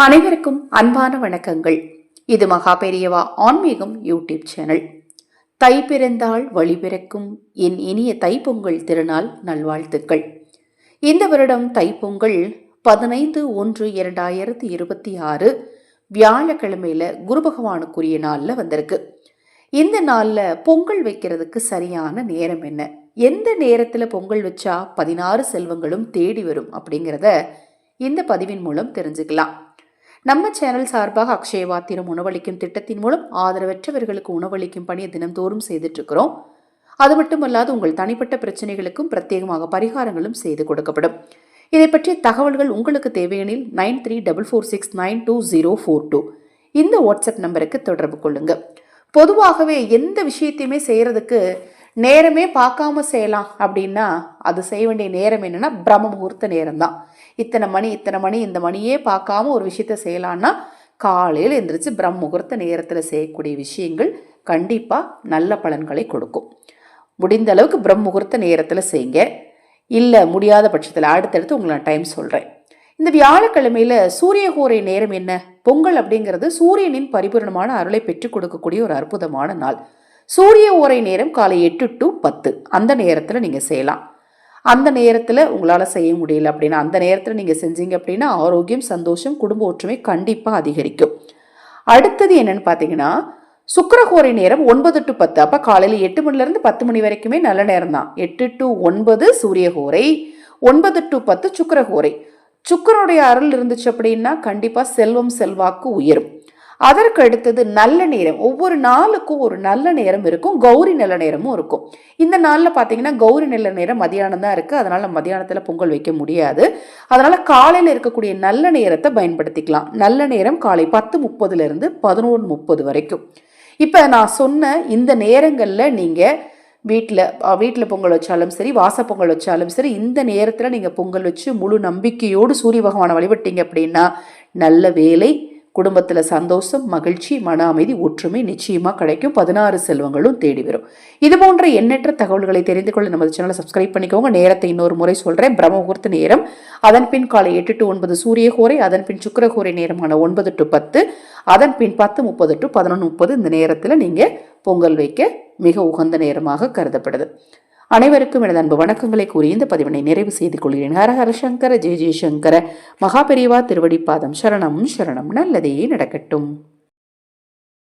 அனைவருக்கும் அன்பான வணக்கங்கள். இது மகா பெரியவா ஆன்மீகம் யூடியூப் சேனல். தை பிறந்தால் வழி பிறக்கும் என் இனிய தைப்பொங்கல் திருநாள் நல்வாழ்த்துக்கள். இந்த வருடம் தைப்பொங்கல் 15/1/2026 வியாழக்கிழமையில குரு பகவானுக்குரிய நாள்ல வந்திருக்கு. இந்த நாள்ல பொங்கல் வைக்கிறதுக்கு சரியான நேரம் என்ன, எந்த நேரத்துல பொங்கல் வச்சா 16 செல்வங்களும் தேடி வரும் அப்படிங்கிறத இந்த பதிவின் மூலம் தெரிஞ்சுக்கலாம். நம்ம சேனல் சார்பாக அக்ஷயவாத்திரம் உணவளிக்கும் திட்டத்தின் மூலம் ஆதரவற்றவர்களுக்கு உணவளிக்கும் பணியை தினந்தோறும் செய்துட்டு இருக்கிறோம். அது மட்டுமல்லாது உங்கள் தனிப்பட்ட பிரச்சனைகளுக்கும் பிரத்யேகமாக பரிகாரங்களும் செய்து கொடுக்கப்படும். இதை பற்றிய தகவல்கள் உங்களுக்கு தேவையெனில் 9366922042 இந்த வாட்ஸ்அப் நம்பருக்கு தொடர்பு கொள்ளுங்க. பொதுவாகவே எந்த விஷயத்தையுமே செய்யறதுக்கு நேரமே பார்க்காம செய்யலாம் அப்படின்னா அது செய்ய வேண்டிய நேரம் என்னன்னா பிரம்ம முகூர்த்த நேரம் தான். இத்தனை மணி இந்த மணியே பார்க்காம ஒரு விஷயத்த செய்யலான்னா காலையில் எந்திரிச்சு பிரம்ம முகூர்த்த நேரத்தில் செய்யக்கூடிய விஷயங்கள் கண்டிப்பாக நல்ல பலன்களை கொடுக்கும். முடிந்த அளவுக்கு பிரம்ம முகூர்த்த நேரத்தில் செய்யுங்க. இல்லை முடியாத பட்சத்தில் அடுத்தடுத்து உங்களை நான் டைம் சொல்கிறேன். இந்த வியாழக்கிழமையில சூரியகோரை நேரம் என்ன? பொங்கல் அப்படிங்கிறது சூரியனின் பரிபூர்ணமான அருளை பெற்றுக் கொடுக்கக்கூடிய ஒரு அற்புதமான நாள். சூரிய ஓரை நேரம் காலை 8 to 10 அந்த நேரத்தில் நீங்கள் செய்யலாம். அந்த நேரத்தில் உங்களால் செய்ய முடியல அப்படின்னா அந்த நேரத்தில் நீங்கள் செஞ்சீங்க அப்படின்னா ஆரோக்கியம், சந்தோஷம், குடும்ப ஒற்றுமை கண்டிப்பாக அதிகரிக்கும். அடுத்தது என்னன்னு பார்த்தீங்கன்னா சுக்கிரஹோரை நேரம் 9 to 10. அப்போ காலையில் 8 மணிலேருந்து 10 மணி வரைக்குமே நல்ல நேரம் தான். 8 to 9 சூரியஹோரை, 9 to 10 சுக்கிரஹோரை. சுக்கிரனுடைய அருள் இருந்துச்சு அப்படின்னா கண்டிப்பாக செல்வம் செல்வாக்கு உயரும். அதற்கு அடுத்தது நல்ல நேரம். ஒவ்வொரு நாளுக்கும் ஒரு நல்ல நேரம் இருக்கும், கௌரி நல்ல நேரமும் இருக்கும். இந்த நாளில் பார்த்தீங்கன்னா கௌரி நல்ல நேரம் மதியானம் தான் இருக்குது. அதனால் நம்ம மதியானத்தில் பொங்கல் வைக்க முடியாது. அதனால் காலையில் இருக்கக்கூடிய நல்ல நேரத்தை பயன்படுத்திக்கலாம். நல்ல நேரம் காலை 10:30 11:30 வரைக்கும். இப்போ நான் சொன்ன இந்த நேரங்களில் நீங்கள் வீட்டில் பொங்கல் வச்சாலும் சரி, வாச பொங்கல் வச்சாலும் சரி, இந்த நேரத்தில் நீங்கள் பொங்கல் வச்சு முழு நம்பிக்கையோடு சூரிய பகவானை வழிபட்டீங்க அப்படின்னா நல்ல வேலை, குடும்பத்தில் சந்தோஷம், மகிழ்ச்சி, மன அமைதி, ஒற்றுமை நிச்சயமாக கிடைக்கும். 16 செல்வங்களும் தேடி வரும். இது போன்ற எண்ணற்ற தகவல்களை தெரிந்து கொள்ள நமது சேனலை சப்ஸ்கிரைப் பண்ணிக்கோங்க. நேரத்தை இன்னொரு முறை சொல்கிறேன். பிரம்ம முகூர்த்த நேரம், அதன் பின் காலை 8 to 9 சூரியஹோரை, அதன் பின் சுக்கிரஹோரை நேரமான 9 to 10, அதன் பின் 10:30 to 11:30 இந்த நேரத்தில் நீங்கள் பொங்கல் வைக்க மிக உகந்த நேரமாக கருதப்படுது. அனைவருக்கும் எனது அன்பு வணக்கங்களை கூறி இந்த பதிவினை நிறைவு செய்து கொள்கிறேன். ஹரஹர சங்கர, ஜெய ஜெயசங்கர. மகா பெரியவா திருவடி பாதம் சரணம் சரணம். நல்லதே நடக்கட்டும்.